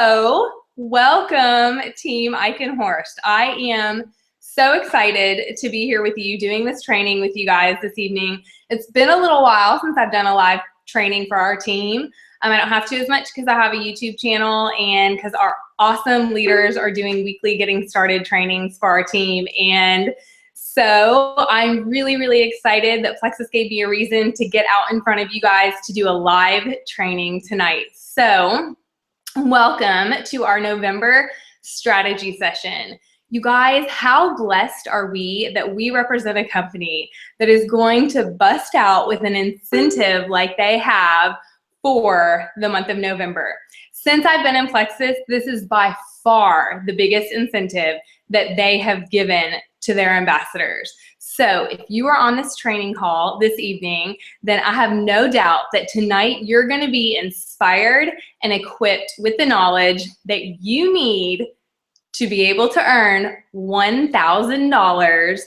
So, welcome Team Eichenhorst. I am so excited to be here with you doing this training with you guys this evening. It's been a little while since I've done a live training for our team. I don't have to as much because I have a YouTube channel and because our awesome leaders are doing weekly getting started trainings for our team. And so I'm really, really excited that Plexus gave me a reason to get out in front of you guys to do a live training tonight. So welcome to our November strategy session. You guys, how blessed are we that we represent a company that is going to bust out with an incentive like they have for the month of November. Since I've been in Plexus, this is by far the biggest incentive that they have given to their ambassadors. So if you are on this training call this evening, then I have no doubt that tonight you're going to be inspired and equipped with the knowledge that you need to be able to earn $1,000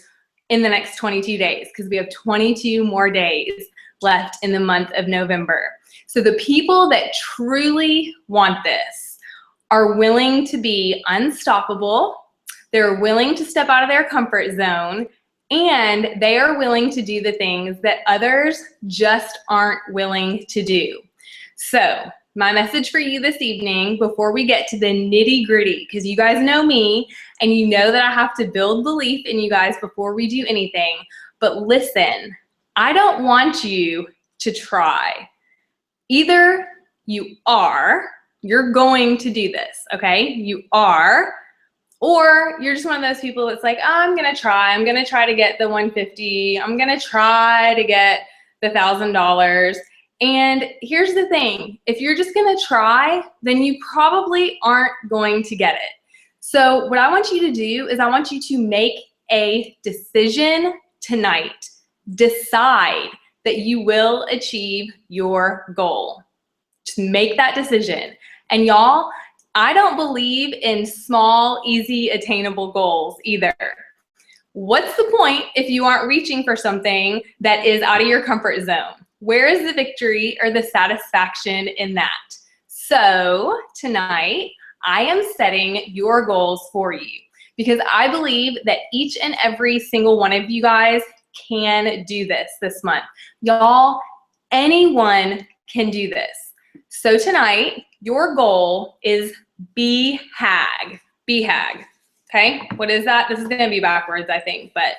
in the next 22 days, because we have 22 more days left in the month of November. So the people that truly want this are willing to be unstoppable, they're willing to step out of their comfort zone, and they are willing to do the things that others just aren't willing to do. So my message for you this evening, before we get to the nitty-gritty, because you guys know me and you know that I have to build belief in you guys before we do anything, but listen, I don't want you to try. Either you're going to do this, okay? You are, or you're just one of those people that's like, oh, I'm gonna try to get the 150, I'm gonna try to get the $1,000. And here's the thing, if you're just gonna try, then you probably aren't going to get it. So what I want you to do is I want you to make a decision tonight. Decide that you will achieve your goal. Just make that decision. And y'all, I don't believe in small, easy, attainable goals either. What's the point if you aren't reaching for something that is out of your comfort zone? Where is the victory or the satisfaction in that? So tonight, I am setting your goals for you because I believe that each and every single one of you guys can do this month. Y'all, anyone can do this. So tonight, your goal is b.h.a.g. b.h.a.g. Okay, what is that? This is gonna be backwards, I think, but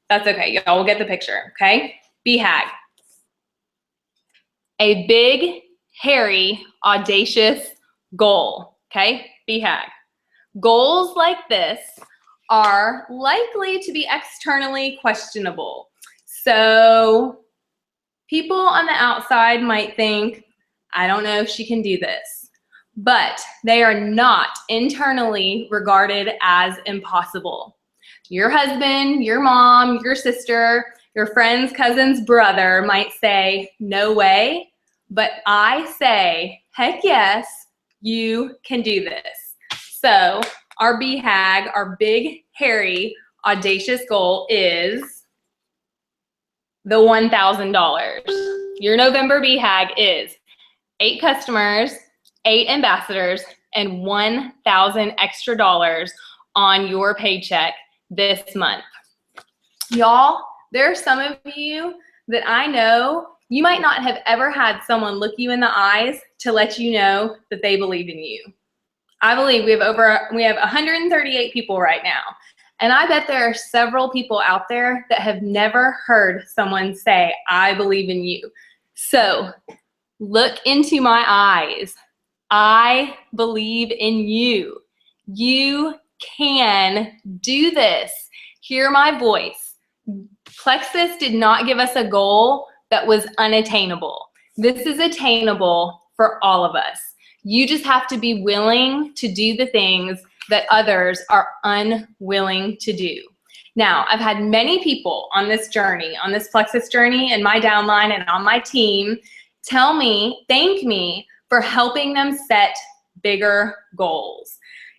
that's okay. Y'all will get the picture, okay? b.h.a.g. A big, hairy, audacious goal, okay? b.h.a.g. Goals like this are likely to be externally questionable. So people on the outside might think, I don't know if she can do this, but they are not internally regarded as impossible. Your husband, your mom, your sister, your friend's cousin's brother might say, no way, but I say, heck yes, you can do this. So our b.h.a.g, our big, hairy, audacious goal is the $1,000. Your November b.h.a.g is 8 customers, 8 ambassadors, and $1,000 extra on your paycheck this month. Y'all, there are some of you that I know you might not have ever had someone look you in the eyes to let you know that they believe in you. I believe we have 138 people right now. And I bet there are several people out there that have never heard someone say, I believe in you. So look into my eyes. I believe in you. You can do this. Hear my voice. Plexus did not give us a goal that was unattainable. This is attainable for all of us. You just have to be willing to do the things that others are unwilling to do. Now, I've had many people on this journey, on this Plexus journey, in my downline and on my team, thank me for helping them set bigger goals.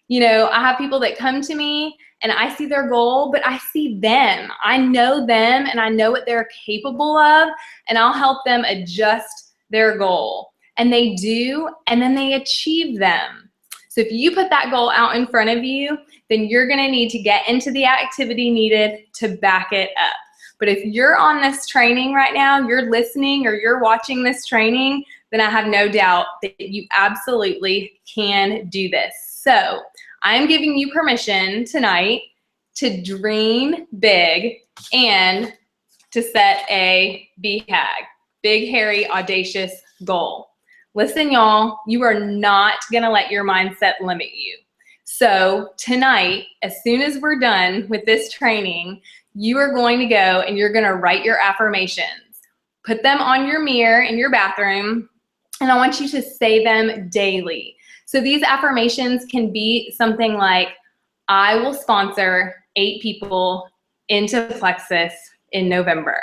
You know, I have people that come to me and I see their goal, but I see them. I know them and I know what they're capable of, and I'll help them adjust their goal. And they do, and then they achieve them. So So if you put that goal out in front of you, then you're gonna need to get into the activity needed to back it up. But if you're on this training right now, you're listening or you're watching this training, then I have no doubt that you absolutely can do this. So I'm giving you permission tonight to dream big and to set a b.h.a.g, big, hairy, audacious goal. Listen, y'all, you are not gonna let your mindset limit you. So tonight, as soon as we're done with this training, you are going to go and you're gonna write your affirmations. Put them on your mirror in your bathroom, and I want you to say them daily. So these affirmations can be something like, I will sponsor 8 people into Plexus in November.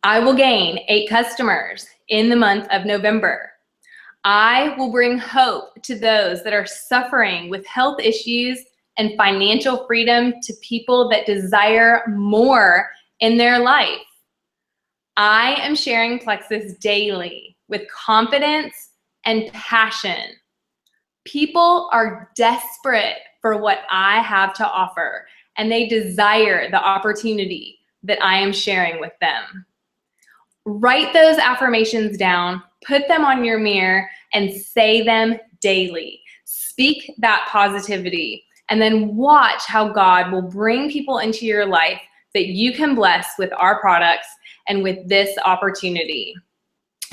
I will gain 8 customers in the month of November. I will bring hope to those that are suffering with health issues and financial freedom to people that desire more in their life. I am sharing Plexus daily with confidence and passion. People are desperate for what I have to offer, and they desire the opportunity that I am sharing with them. Write those affirmations down, put them on your mirror, and say them daily. Speak that positivity, and then watch how God will bring people into your life that you can bless with our products and with this opportunity.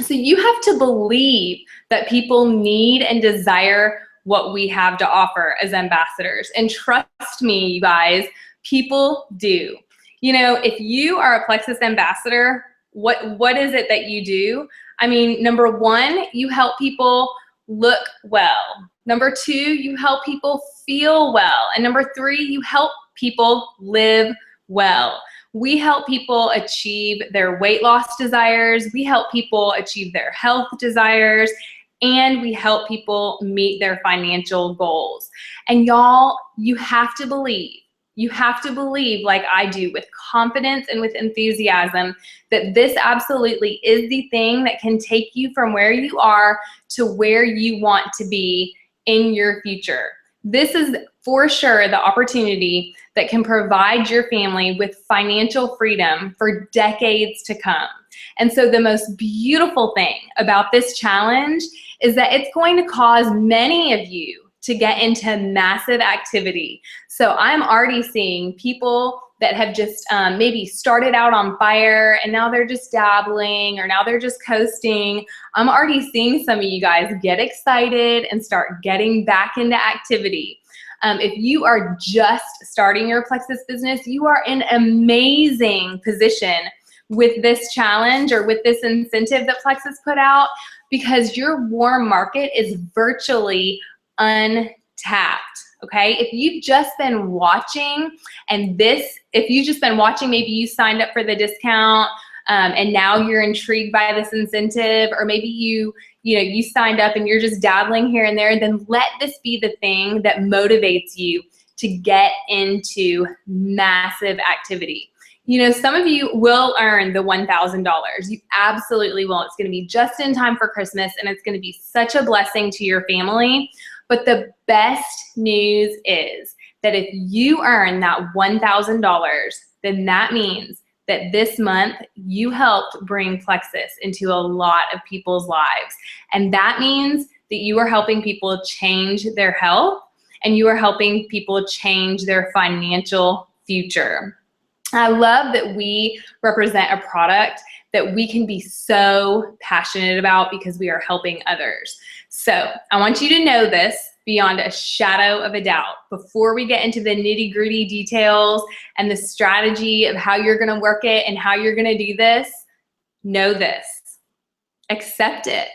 So you have to believe that people need and desire what we have to offer as ambassadors. And trust me, you guys, people do. You know, if you are a Plexus ambassador, what is it that you do? I mean, number 1, you help people look well. Number 2, you help people feel well. And number 3, you help people live well. We help people achieve their weight loss desires. We help people achieve their health desires. And we help people meet their financial goals. And y'all, you have to believe. You have to believe, like I do, with confidence and with enthusiasm, that this absolutely is the thing that can take you from where you are to where you want to be in your future. This is for sure the opportunity that can provide your family with financial freedom for decades to come. And so the most beautiful thing about this challenge is that it's going to cause many of you to get into massive activity. So I'm already seeing people that have just maybe started out on fire and now they're just dabbling, or now they're just coasting. I'm already seeing some of you guys get excited and start getting back into activity. If you are just starting your Plexus business, you are in an amazing position with this challenge or with this incentive that Plexus put out, because your warm market is virtually untapped, okay? If you've just been watching maybe you signed up for the discount and now you're intrigued by this incentive, or maybe you signed up and you're just dabbling here and there, then let this be the thing that motivates you to get into massive activity. You know, some of you will earn the $1,000. You absolutely will. It's going to be just in time for Christmas, and it's going to be such a blessing to your family. But the best news is that if you earn that $1,000, then that means that this month you helped bring Plexus into a lot of people's lives. And that means that you are helping people change their health, and you are helping people change their financial future. I love that we represent a product that we can be so passionate about because we are helping others. So I want you to know this beyond a shadow of a doubt. Before we get into the nitty-gritty details and the strategy of how you're gonna work it and how you're gonna do this, know this. Accept it.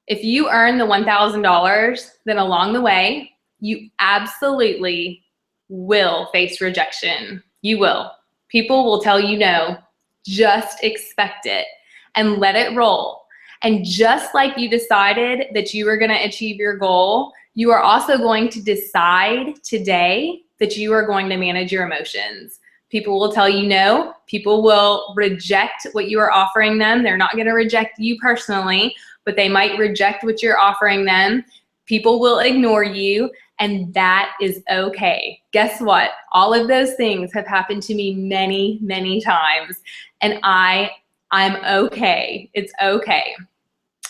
If you earn the $1,000, then along the way, you absolutely will face rejection. You will. People will tell you no. Just expect it and let it roll. And just like you decided that you were going to achieve your goal, you are also going to decide today that you are going to manage your emotions. People will tell you no. People will reject what you are offering them. They're not going to reject you personally, but they might reject what you're offering them. People will ignore you, and that is okay. Guess what? All of those things have happened to me many, many times, and I'm okay. It's okay.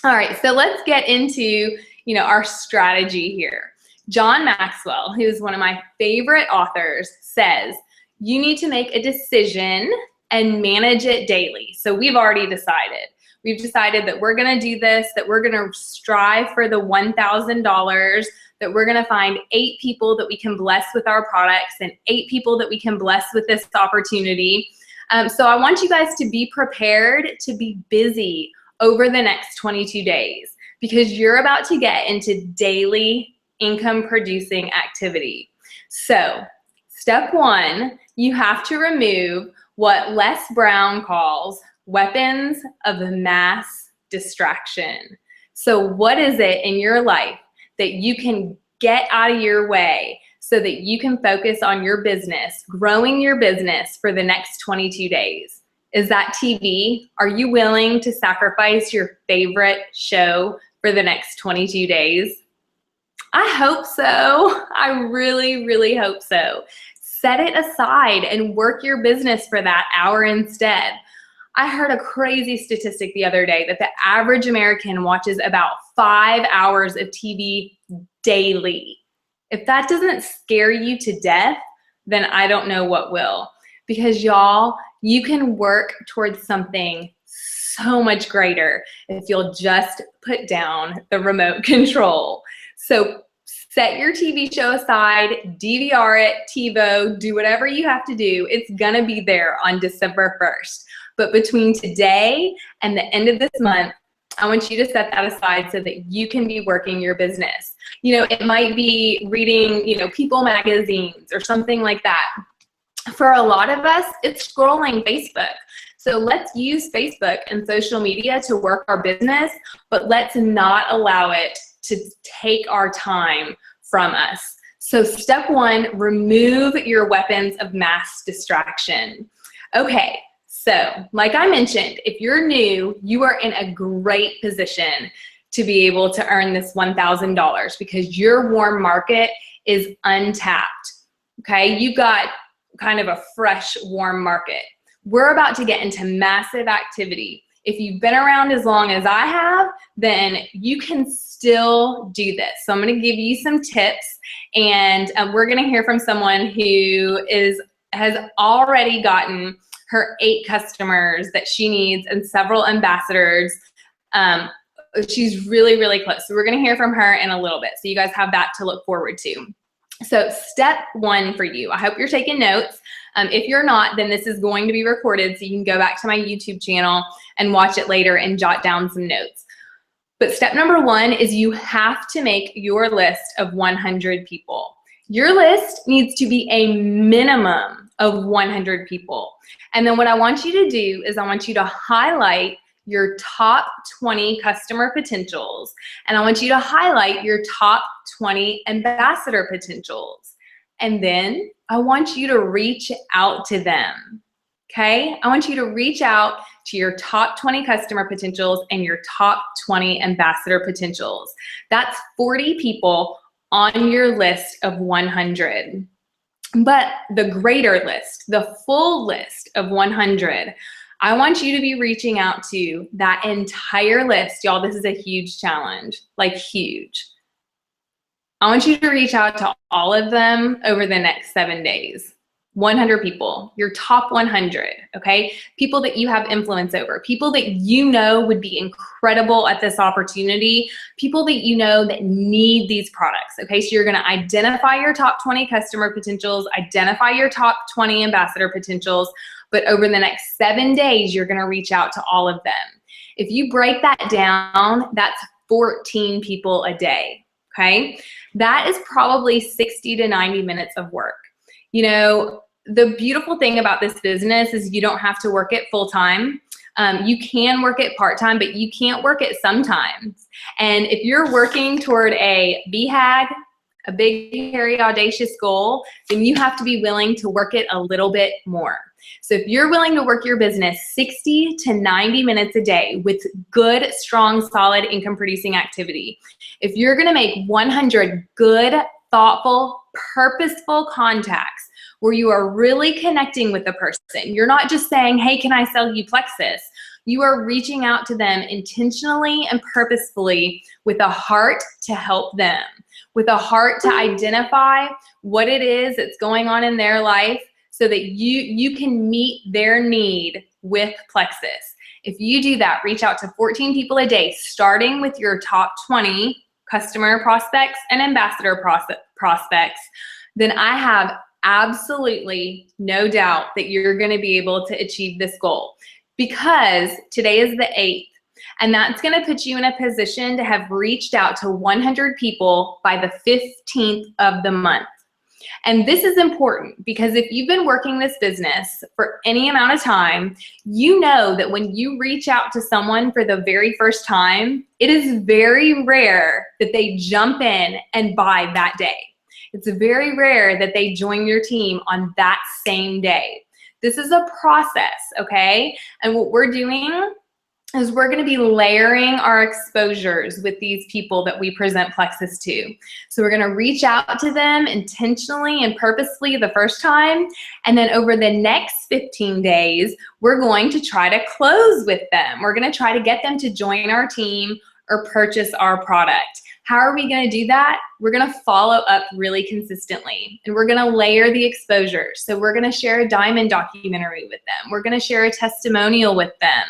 All right, so let's get into, our strategy here. John Maxwell, who's one of my favorite authors, says, you need to make a decision and manage it daily. So we've already decided. We've decided that we're gonna do this, that we're gonna strive for the $1,000, that we're gonna find 8 people that we can bless with our products and 8 people that we can bless with this opportunity. So I want you guys to be prepared to be busy over the next 22 days because you're about to get into daily income producing activity. So step 1, you have to remove what Les Brown calls weapons of mass distraction. So what is it in your life that you can get out of your way so that you can focus on your business, growing your business for the next 22 days? Is that TV? Are you willing to sacrifice your favorite show for the next 22 days? I hope so. I really, really hope so. Set it aside and work your business for that hour instead. I heard a crazy statistic the other day that the average American watches about 5 hours of TV daily. If that doesn't scare you to death, then I don't know what will. Because y'all, you can work towards something so much greater if you'll just put down the remote control. So set your TV show aside, DVR it, TiVo, do whatever you have to do. It's gonna be there on December 1st. But between today and the end of this month, I want you to set that aside so that you can be working your business. It might be reading, People magazines or something like that. For a lot of us, it's scrolling Facebook. So let's use Facebook and social media to work our business, but let's not allow it to take our time from us. So step 1, remove your weapons of mass distraction. Okay, so like I mentioned, if you're new, you are in a great position to be able to earn this $1,000 because your warm market is untapped, okay? You got kind of a fresh, warm market. We're about to get into massive activity. If you've been around as long as I have, then you can still do this. So I'm gonna give you some tips, and we're gonna hear from someone who has already gotten her 8 customers that she needs and several ambassadors. She's really, really close. So we're gonna hear from her in a little bit. So you guys have that to look forward to. So step 1 for you, I hope you're taking notes. If you're not, then this is going to be recorded so you can go back to my YouTube channel and watch it later and jot down some notes. But step number 1 is you have to make your list of 100 people. Your list needs to be a minimum of 100 people. And then what I want you to do is I want you to highlight your top 20 customer potentials, and I want you to highlight your top 20 ambassador potentials. And then I want you to reach out to them, okay? I want you to reach out to your top 20 customer potentials and your top 20 ambassador potentials. That's 40 people on your list of 100. But the greater list, the full list of 100, I want you to be reaching out to that entire list. Y'all, this is a huge challenge, like huge. I want you to reach out to all of them over the next 7 days. 100 people, your top 100, okay? People that you have influence over, people that you know would be incredible at this opportunity, people that you know that need these products, okay? So you're gonna identify your top 20 customer potentials, identify your top 20 ambassador potentials, but over the next 7 days, you're gonna reach out to all of them. If you break that down, that's 14 people a day, okay? That is probably 60 to 90 minutes of work. You know, the beautiful thing about this business is you don't have to work it full time. You can work it part-time, but you can't work it sometimes. And if you're working toward a b.h.a.g, a big, hairy, audacious goal, then you have to be willing to work it a little bit more. So if you're willing to work your business 60 to 90 minutes a day with good, strong, solid income producing activity, if you're gonna make 100 good, thoughtful, purposeful contacts where you are really connecting with the person, you're not just saying, hey, can I sell you Plexus? You are reaching out to them intentionally and purposefully with a heart to help them, with a heart to identify what it is that's going on in their life so that you can meet their need with Plexus. If you do that, reach out to 14 people a day, starting with your top 20 customer prospects and ambassador prospects, then I have absolutely no doubt that you're going to be able to achieve this goal, because today is the 8th, and that's going to put you in a position to have reached out to 100 people by the 15th of the month. And this is important because if you've been working this business for any amount of time, you know that when you reach out to someone for the very first time, it is very rare that they jump in and buy that day. It's very rare that they join your team on that same day. This is a process, okay? And what we're doing is we're going to be layering our exposures with these people that we present Plexus to. So we're going to reach out to them intentionally and purposely the first time, and then over the next 15 days, we're going to try to close with them. We're going to try to get them to join our team or purchase our product. How are we going to do that? We're going to follow up really consistently, and we're going to layer the exposure. So we're going to share a diamond documentary with them. We're going to share a testimonial with them.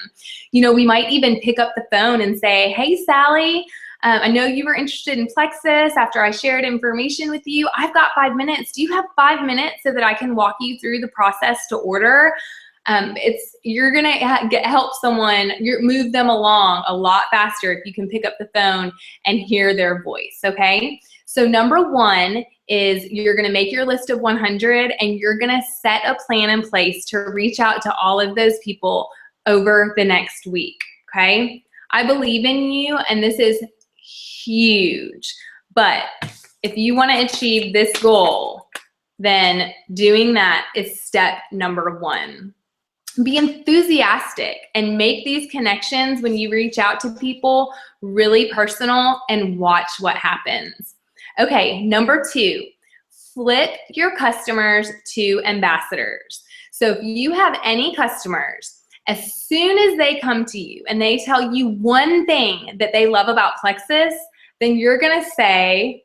You know, we might even pick up the phone and say, hey, Sally, I know you were interested in Plexus after I shared information with you. I've got 5 minutes. Do you have 5 minutes so that I can walk you through the process to order? You're gonna help someone, move them along a lot faster if you can pick up the phone and hear their voice, okay? So number 1 is you're gonna make your list of 100 and you're gonna set a plan in place to reach out to all of those people over the next week, okay? I believe in you, and this is huge, but if you wanna achieve this goal, then doing that is step number 1. Be enthusiastic and make these connections when you reach out to people really personal, and watch what happens. Okay, number 2, flip your customers to ambassadors. So if you have any customers, as soon as they come to you and they tell you one thing that they love about Plexus, then you're gonna say,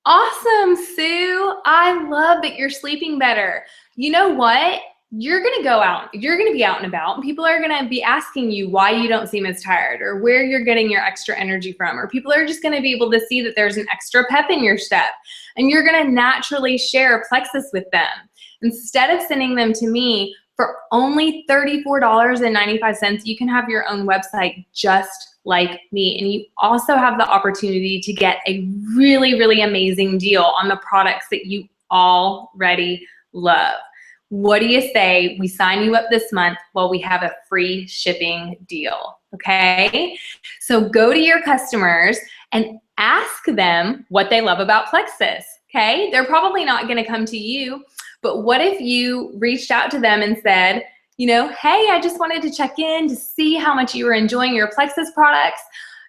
awesome, Sue, I love that you're sleeping better. You know what? You're gonna go out, you're gonna be out and about, and people are gonna be asking you why you don't seem as tired, or where you're getting your extra energy from, or people are just gonna be able to see that there's an extra pep in your step, and you're gonna naturally share Plexus with them. Instead of sending them to me, for only $34.95, you can have your own website just like me, and you also have the opportunity to get a really, really amazing deal on the products that you already love. What do you say we sign you up this month while we have a free shipping deal, okay? So go to your customers and ask them what they love about Plexus, okay? They're probably not gonna come to you, but what if you reached out to them and said, you know, hey, I just wanted to check in to see how much you were enjoying your Plexus products.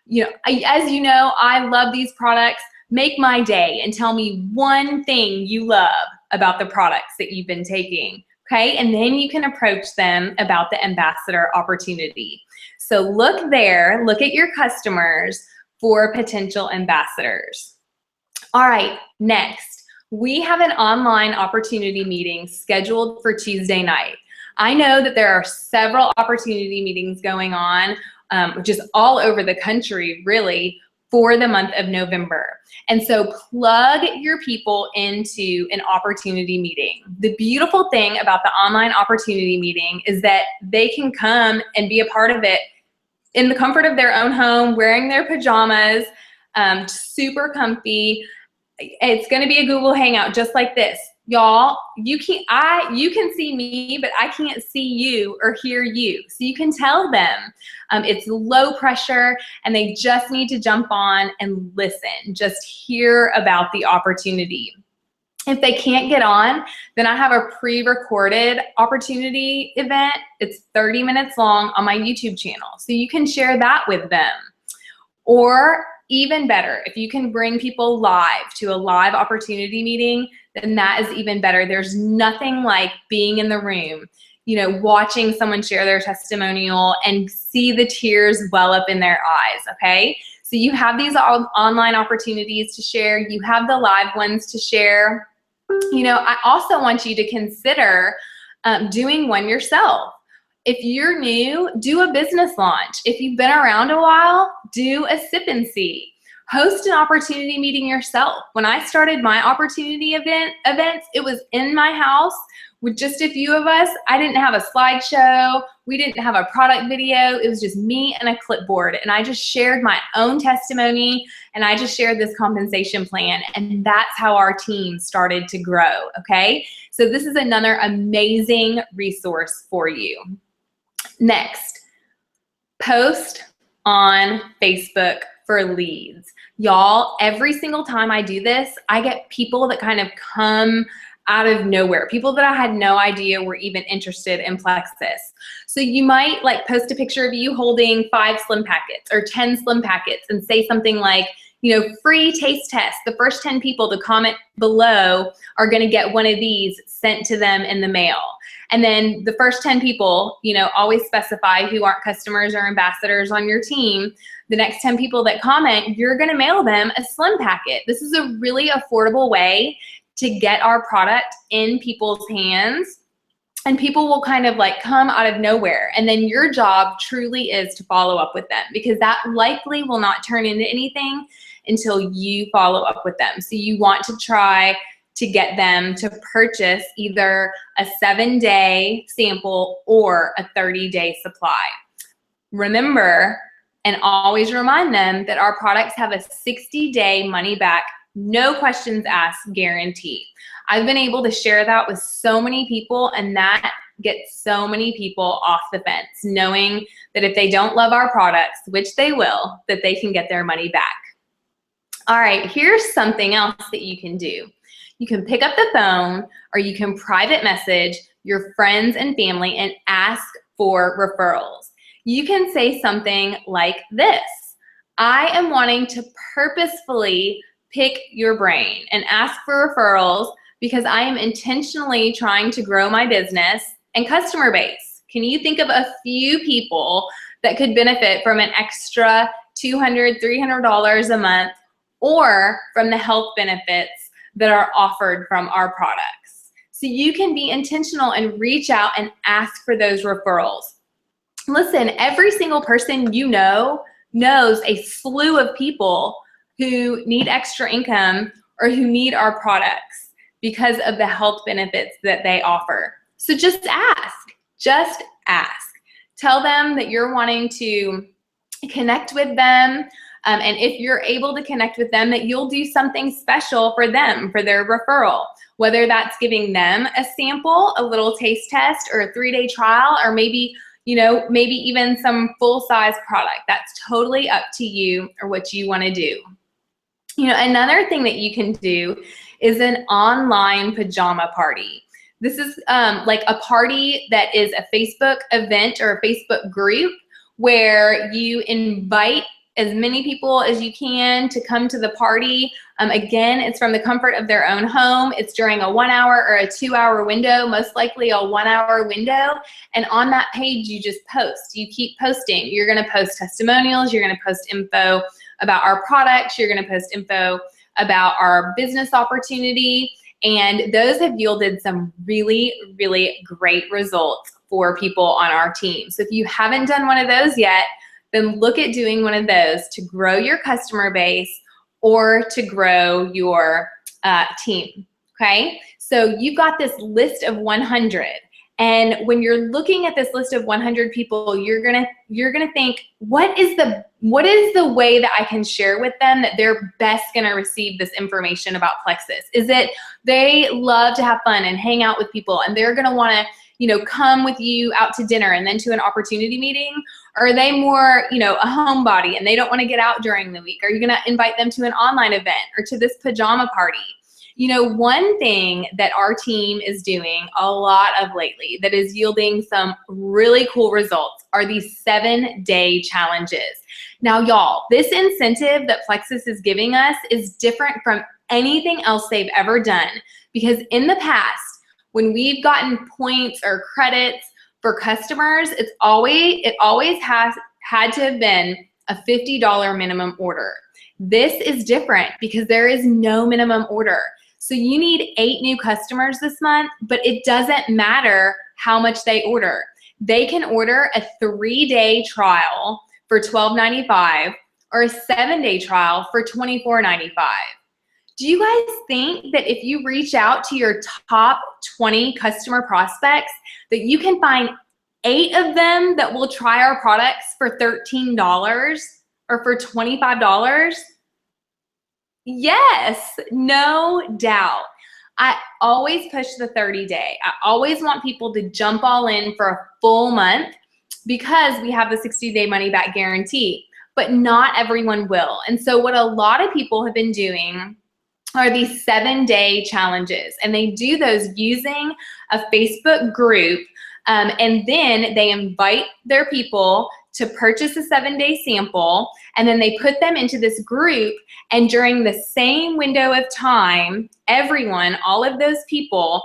You know, as you know, I love these products. Make my day and tell me one thing you love about the products that you've been taking, okay? And then you can approach them about the ambassador opportunity. So look there, look at your customers for potential ambassadors. All right, next, we have an online opportunity meeting scheduled for Tuesday night. I know that there are several opportunity meetings going on, just all over the country, really, for the month of November. And so plug your people into an opportunity meeting. The beautiful thing about the online opportunity meeting is that they can come and be a part of it in the comfort of their own home, wearing their pajamas, super comfy. It's gonna be a Google Hangout just like this. Y'all, you can see me, but I can't see you or hear you. So you can tell them it's low pressure and they just need to jump on and listen, just hear about the opportunity. If they can't get on, then I have a pre-recorded opportunity event. It's 30 minutes long on my YouTube channel. So you can share that with them. Or even better, if you can bring people live to a live opportunity meeting, then that is even better. There's nothing like being in the room, you know, watching someone share their testimonial and see the tears well up in their eyes, okay? So you have these online opportunities to share. You have the live ones to share. You know, I also want you to consider doing one yourself. If you're new, do a business launch. If you've been around a while, do a sip and see. Host an opportunity meeting yourself. When I started my opportunity events, it was in my house with just a few of us. I didn't have a slideshow. We didn't have a product video. It was just me and a clipboard. And I just shared my own testimony, and I just shared this compensation plan. And that's how our team started to grow, okay? So this is another amazing resource for you. Next, post on Facebook for leads. Y'all, every single time I do this, I get people that kind of come out of nowhere, people that I had no idea were even interested in Plexus. So you might like post a picture of you holding 5 slim packets or 10 slim packets and say something like, you know, free taste test. The first 10 people to comment below are gonna get one of these sent to them in the mail. And then the first 10 people, you know, always specify who aren't customers or ambassadors on your team. The next 10 people that comment, you're gonna mail them a slim packet. This is a really affordable way to get our product in people's hands, and people will kind of like come out of nowhere. And then your job truly is to follow up with them, because that likely will not turn into anything until you follow up with them. So you want to try to get them to purchase either a 7-day sample or a 30-day supply. Remember, and always remind them that our products have a 60-day money back, no questions asked guarantee. I've been able to share that with so many people, and that gets so many people off the fence, knowing that if they don't love our products, which they will, that they can get their money back. All right, here's something else that you can do. You can pick up the phone, or you can private message your friends and family and ask for referrals. You can say something like this: I am wanting to purposefully pick your brain and ask for referrals because I am intentionally trying to grow my business and customer base. Can you think of a few people that could benefit from an extra $200, $300 a month, or from the health benefits that are offered from our products? So you can be intentional and reach out and ask for those referrals. Listen, every single person you know knows a slew of people who need extra income or who need our products because of the health benefits that they offer. So just ask, just ask. Tell them that you're wanting to connect with them, and if you're able to connect with them, that you'll do something special for them, for their referral, whether that's giving them a sample, a little taste test, or a 3-day trial, or maybe, you know, maybe even some full-size product. That's totally up to you or what you want to do. You know, another thing that you can do is an online pajama party. This is like a party that is a Facebook event or a Facebook group where you invite as many people as you can to come to the party. Again, it's from the comfort of their own home. It's during a 1-hour or a 2-hour window, most likely a 1-hour window. And on that page, you just post. You keep posting. You're gonna post testimonials. You're gonna post info about our products. You're gonna post info about our business opportunity. And those have yielded some really, really great results for people on our team. So if you haven't done one of those yet, then look at doing one of those to grow your customer base or to grow your team, okay? So you've got this list of 100. And when you're looking at this list of 100 people, you're gonna think, what is the way that I can share with them that they're best gonna receive this information about Plexus? Is it they love to have fun and hang out with people, and they're gonna wanna, you know, come with you out to dinner and then to an opportunity meeting? Or are they more, you know, a homebody and they don't wanna get out during the week? Are you gonna invite them to an online event or to this pajama party? You know, one thing that our team is doing a lot of lately that is yielding some really cool results are these 7-day challenges. Now, y'all, this incentive that Plexus is giving us is different from anything else they've ever done, because in the past, when we've gotten points or credits for customers, it always has had to have been a $50 minimum order. This is different because there is no minimum order. So you need 8 new customers this month, but it doesn't matter how much they order. They can order a 3-day trial for $12.95 or a 7-day trial for $24.95. Do you guys think that if you reach out to your top 20 customer prospects, that you can find 8 of them that will try our products for $13 or for $25? Yes, no doubt. I always push the 30-day. I always want people to jump all in for a full month because we have the 60-day money-back guarantee, but not everyone will. And so what a lot of people have been doing are these 7-day challenges, and they do those using a Facebook group, and then they invite their people to purchase a 7-day sample, and then they put them into this group, and during the same window of time, everyone, all of those people,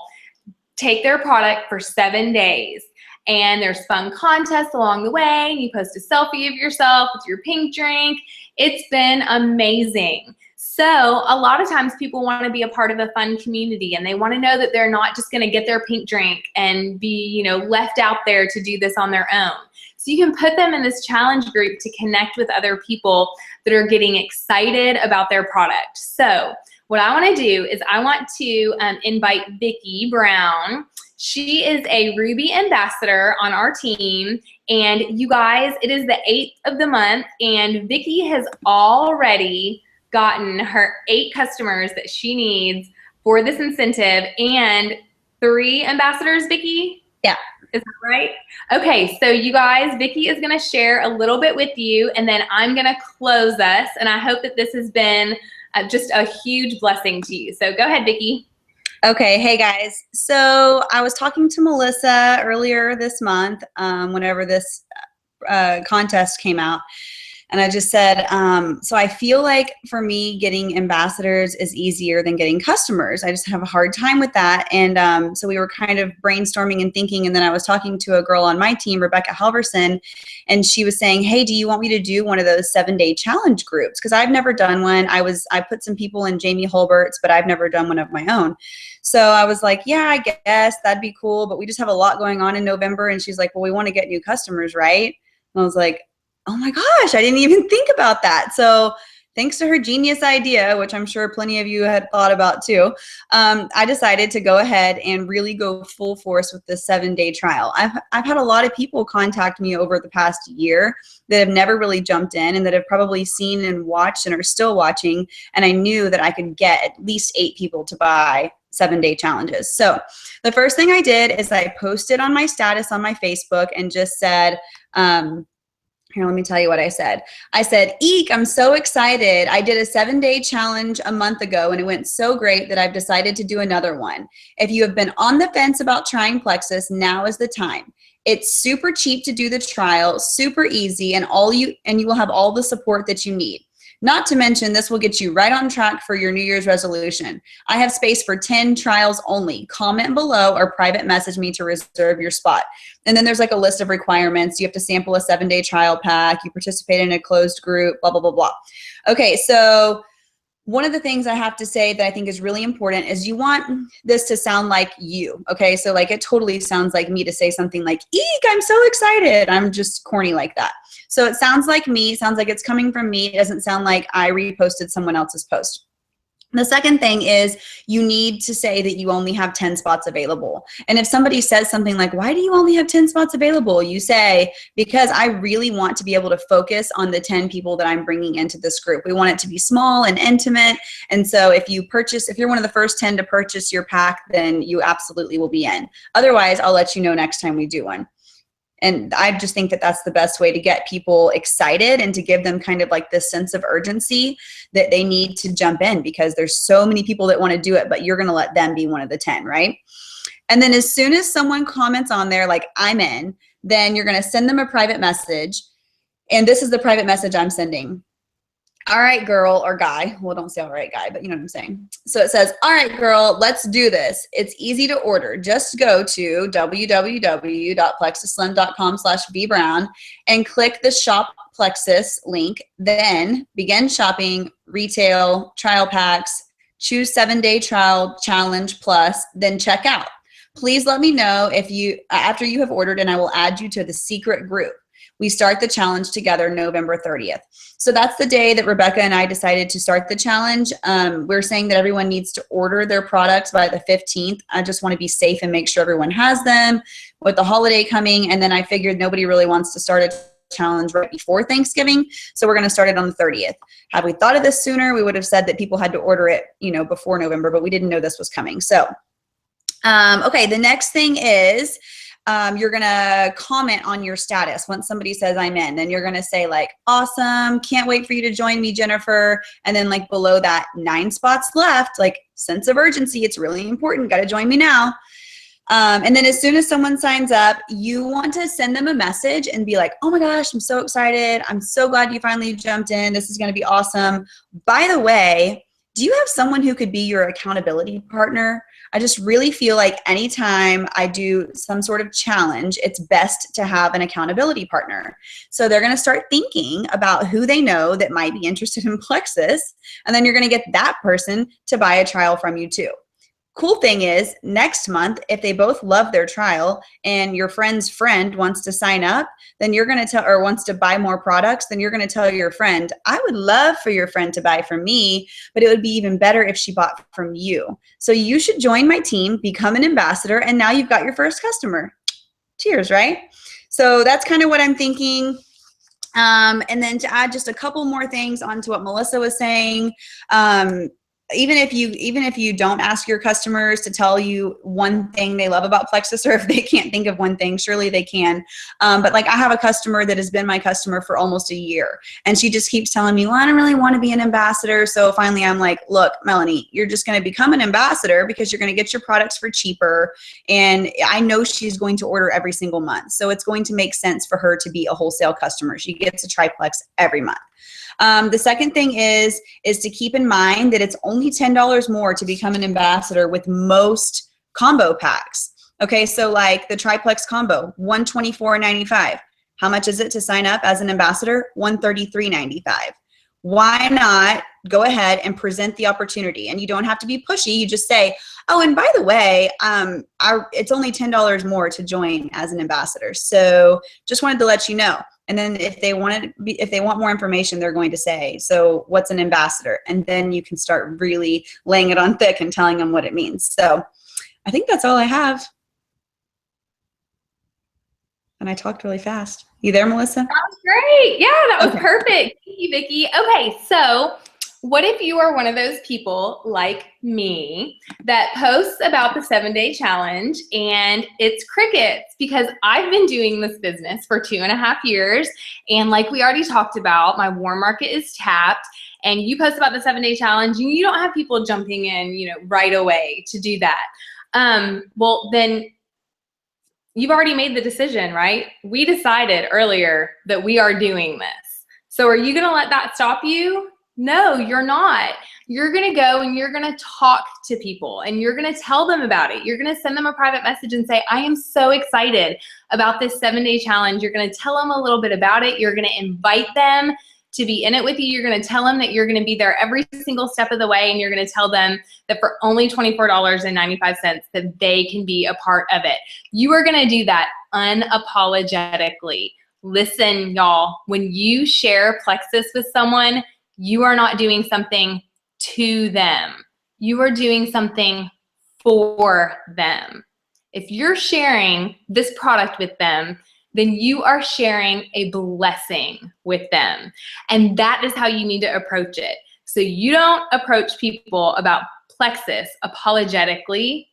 take their product for 7 days. And there's fun contests along the way, and you post a selfie of yourself with your pink drink. It's been amazing. So a lot of times people want to be a part of a fun community, and they want to know that they're not just going to get their pink drink and be, you know, left out there to do this on their own. So you can put them in this challenge group to connect with other people that are getting excited about their product. So what I want to do is I want to invite Vicki Brown. She is a Ruby ambassador on our team, and you guys, it is the 8th of the month, and Vicki has already gotten her 8 customers that she needs for this incentive, and 3 ambassadors, Vicki? Yeah. Is that right? Okay, so you guys, Vicki is gonna share a little bit with you, and then I'm gonna close us, and I hope that this has been just a huge blessing to you. So go ahead, Vicki. Okay, hey guys. So I was talking to Melissa earlier this month, whenever this contest came out. And I just said, so I feel like for me, getting ambassadors is easier than getting customers. I just have a hard time with that. And so we were kind of brainstorming and thinking. And then I was talking to a girl on my team, Rebecca Halverson, and she was saying, hey, do you want me to do one of those 7-day challenge groups? Because I've never done one. I put some people in Jamie Holbert's, but I've never done one of my own. So I was like, yeah, I guess that'd be cool. But we just have a lot going on in November. And she's like, well, we want to get new customers, right? And I was like, oh my gosh, I didn't even think about that. So thanks to her genius idea, which I'm sure plenty of you had thought about too, I decided to go ahead and really go full force with the 7-day trial. I've had a lot of people contact me over the past year that have never really jumped in and that have probably seen and watched and are still watching. And I knew that I could get at least 8 people to buy 7-day challenges. So the first thing I did is I posted on my status on my Facebook and just said, here, let me tell you what I said. I said, eek, I'm so excited. I did a 7-day challenge a month ago and it went so great that I've decided to do another one. If you have been on the fence about trying Plexus, now is the time. It's super cheap to do the trial, super easy, and you will have all the support that you need. Not to mention, this will get you right on track for your New Year's resolution. I have space for 10 trials only. Comment below or private message me to reserve your spot. And then there's like a list of requirements. You have to sample a 7-day trial pack. You participate in a closed group, blah, blah, blah, blah. Okay, so one of the things I have to say that I think is really important is you want this to sound like you, okay? So like it totally sounds like me to say something like, eek, I'm so excited. I'm just corny like that. So it sounds like me, it sounds like it's coming from me. It doesn't sound like I reposted someone else's post. The second thing is you need to say that you only have 10 spots available. And if somebody says something like, why do you only have 10 spots available? You say, because I really want to be able to focus on the 10 people that I'm bringing into this group. We want it to be small and intimate. And so if you're one of the first 10 to purchase your pack, then you absolutely will be in. Otherwise, I'll let you know next time we do one. And I just think that that's the best way to get people excited and to give them kind of like this sense of urgency that they need to jump in, because there's so many people that want to do it, but you're going to let them be one of the 10, right? And then as soon as someone comments on there, like, I'm in, then you're going to send them a private message. And this is the private message I'm sending. All right, girl or guy. Well, don't say all right, guy, but you know what I'm saying. So it says, all right, girl, let's do this. It's easy to order. Just go to www.plexuslim.com/bbrown and click the shop Plexus link. Then begin shopping, retail, trial packs, choose 7-day trial challenge plus, then check out. Please let me know if you, after you have ordered, and I will add you to the secret group. We start the challenge together November 30th. So that's the day that Rebecca and I decided to start the challenge. We're saying that everyone needs to order their products by the 15th. I just want to be safe and make sure everyone has them with the holiday coming. And then I figured nobody really wants to start a challenge right before Thanksgiving. So we're going to start it on the 30th. Had we thought of this sooner, we would have said that people had to order it, you know, before November, but we didn't know this was coming. So, okay, the next thing is, you're going to comment on your status. Once somebody says I'm in, then you're going to say like, awesome, can't wait for you to join me, Jennifer. And then like below that, 9 spots left, like sense of urgency. It's really important. Got to join me now. And then as soon as someone signs up, you want to send them a message and be like, oh my gosh, I'm so excited. I'm so glad you finally jumped in. This is going to be awesome. By the way, do you have someone who could be your accountability partner? I just really feel like anytime I do some sort of challenge, it's best to have an accountability partner. So they're going to start thinking about who they know that might be interested in Plexus, and then you're going to get that person to buy a trial from you too. Cool thing is, next month, if they both love their trial and your friend's friend wants to sign up, then you're going to tell, or wants to buy more products, then you're going to tell your friend, I would love for your friend to buy from me, but it would be even better if she bought from you. So you should join my team, become an ambassador, and now you've got your first customer. Cheers, right? So that's kind of what I'm thinking. And then to add just a couple more things onto what Melissa was saying, even if you don't ask your customers to tell you one thing they love about Plexus, or if they can't think of one thing, surely they can. But like I have a customer that has been my customer for almost a year, and she just keeps telling me, well, I don't really want to be an ambassador. So finally I'm like, look, Melanie, you're just going to become an ambassador because you're going to get your products for cheaper. And I know she's going to order every single month. So it's going to make sense for her to be a wholesale customer. She gets a Triplex every month. The second thing is to keep in mind that it's only $10 more to become an ambassador with most combo packs. Okay, so like the Triplex combo, $124.95. How much is it to sign up as an ambassador? $133.95. Why not go ahead and present the opportunity? And you don't have to be pushy. You just say, oh, and by the way, it's only $10 more to join as an ambassador. So just wanted to let you know. And then if they want more information, they're going to say, so what's an ambassador? And then you can start really laying it on thick and telling them what it means. So I think that's all I have. And I talked really fast. You there, Melissa? That was great. Yeah, that was Okay. perfect. Thank you, Vicki. Okay, so what if you are one of those people like me that posts about the 7-day challenge and it's crickets? Because I've been doing this business for 2.5 years, and like we already talked about, my warm market is tapped, and you post about the 7-day challenge and you don't have people jumping in, you know, right away to do that. Well, then you've already made the decision, right? We decided earlier that we are doing this. So are you going to let that stop you? No, you're not. You're going to go and you're going to talk to people and you're going to tell them about it. You're going to send them a private message and say, I am so excited about this 7-day challenge. You're going to tell them a little bit about it. You're going to invite them to be in it with you. You're going to tell them that you're going to be there every single step of the way, and you're going to tell them that for only $24.95 that they can be a part of it. You are going to do that unapologetically. Listen, y'all, when you share Plexus with someone, you are not doing something to them. You are doing something for them. If you're sharing this product with them, then you are sharing a blessing with them. And that is how you need to approach it. So you don't approach people about Plexus apologetically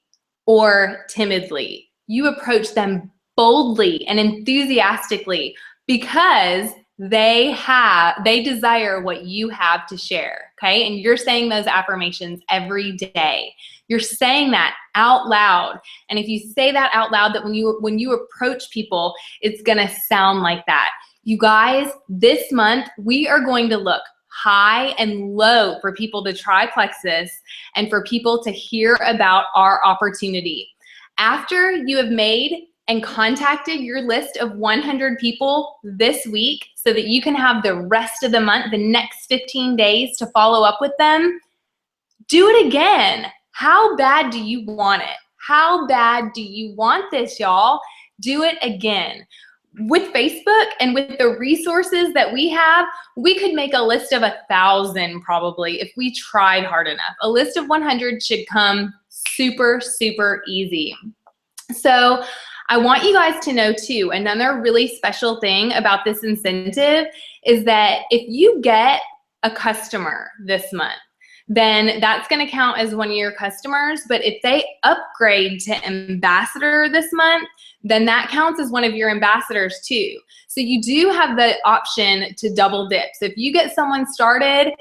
or timidly. You approach them boldly and enthusiastically because they desire what you have to share, okay? And you're saying those affirmations every day. You're saying that out loud. And if you say that out loud, that when you approach people, it's gonna sound like that. You guys, this month, we are going to look high and low for people to try Plexus and for people to hear about our opportunity. After you have made and contacted your list of 100 people this week so that you can have the rest of the month, the next 15 days to follow up with them, do it again. How bad do you want it? How bad do you want this, y'all? Do it again. With Facebook and with the resources that we have, we could make a list of 1,000 probably if we tried hard enough. A list of 100 should come super, super easy. So I want you guys to know too, another really special thing about this incentive is that if you get a customer this month, then that's gonna count as one of your customers. But if they upgrade to ambassador this month, then that counts as one of your ambassadors too. So you do have the option to double dip. So if you get someone started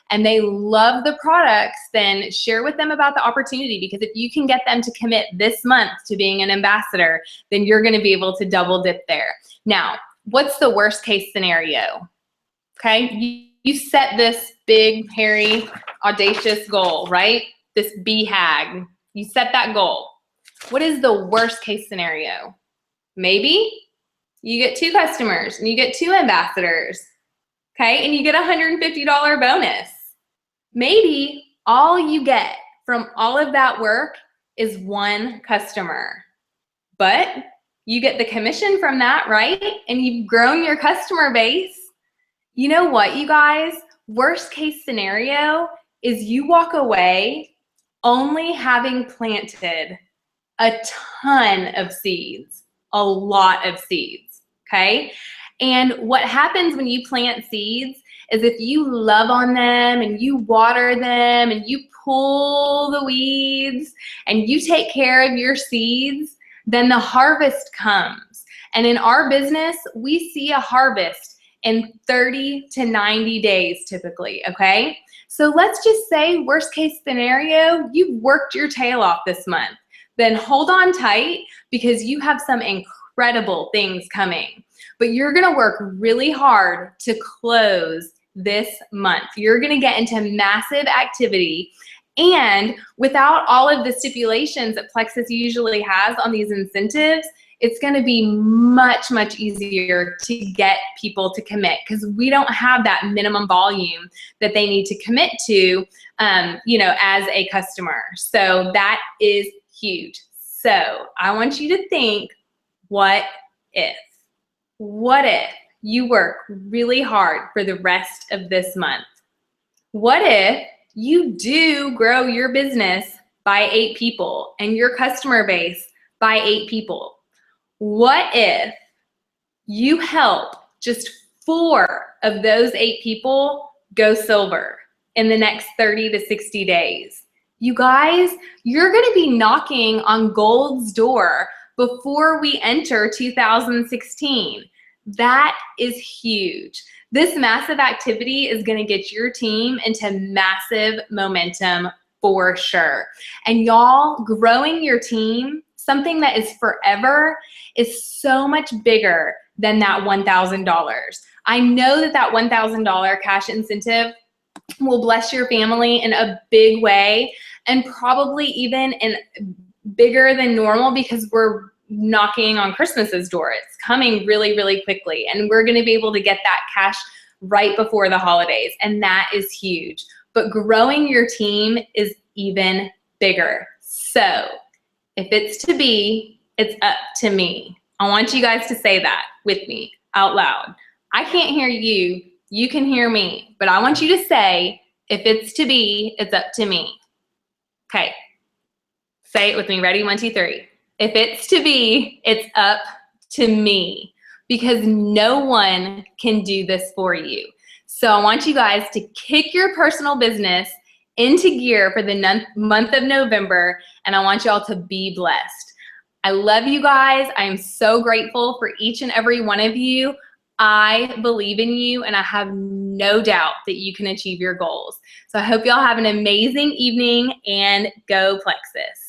and they love the products, then share with them about the opportunity, because if you can get them to commit this month to being an ambassador, then you're gonna be able to double dip there. Now, what's the worst case scenario? Okay, you set this big, hairy, audacious goal, right? This b.h.a.g. You set that goal. What is the worst case scenario? Maybe you get 2 customers and you get 2 ambassadors, okay? And you get a $150 bonus. Maybe all you get from all of that work is 1 customer, but you get the commission from that, right? And you've grown your customer base. You know what, you guys? Worst case scenario is you walk away only having planted a ton of seeds, a lot of seeds, okay? And what happens when you plant seeds is if you love on them and you water them and you pull the weeds and you take care of your seeds, then the harvest comes. And in our business, we see a harvest in 30 to 90 days typically, okay? So let's just say worst case scenario, you've worked your tail off this month. Then hold on tight because you have some incredible things coming. But you're gonna work really hard to close this month. You're gonna get into massive activity, and without all of the stipulations that Plexus usually has on these incentives, it's gonna be much, much easier to get people to commit because we don't have that minimum volume that they need to commit to, you know, as a customer. So that is huge. So I want you to think, what if? What if you work really hard for the rest of this month? What if you do grow your business by 8 people and your customer base by 8 people? What if you help just 4 of those 8 people go silver in the next 30 to 60 days? You guys, you're gonna be knocking on gold's door before we enter 2016. That is huge. This massive activity is gonna get your team into massive momentum for sure. And y'all, growing your team, something that is forever, is so much bigger than that $1,000. I know that that $1,000 cash incentive will bless your family in a big way, and probably even in bigger than normal because we're knocking on Christmas's door. It's coming really, really quickly, and we're gonna be able to get that cash right before the holidays, and that is huge. But growing your team is even bigger. So if it's to be, it's up to me. I want you guys to say that with me out loud. I can't hear you, you can hear me, but I want you to say, if it's to be, it's up to me. Okay, say it with me, ready? 1, 2, 3. If it's to be, it's up to me, because no one can do this for you. So I want you guys to kick your personal business into gear for the month of November, and I want y'all to be blessed. I love you guys. I am so grateful for each and every one of you. I believe in you, and I have no doubt that you can achieve your goals. So I hope y'all have an amazing evening, and go Plexus.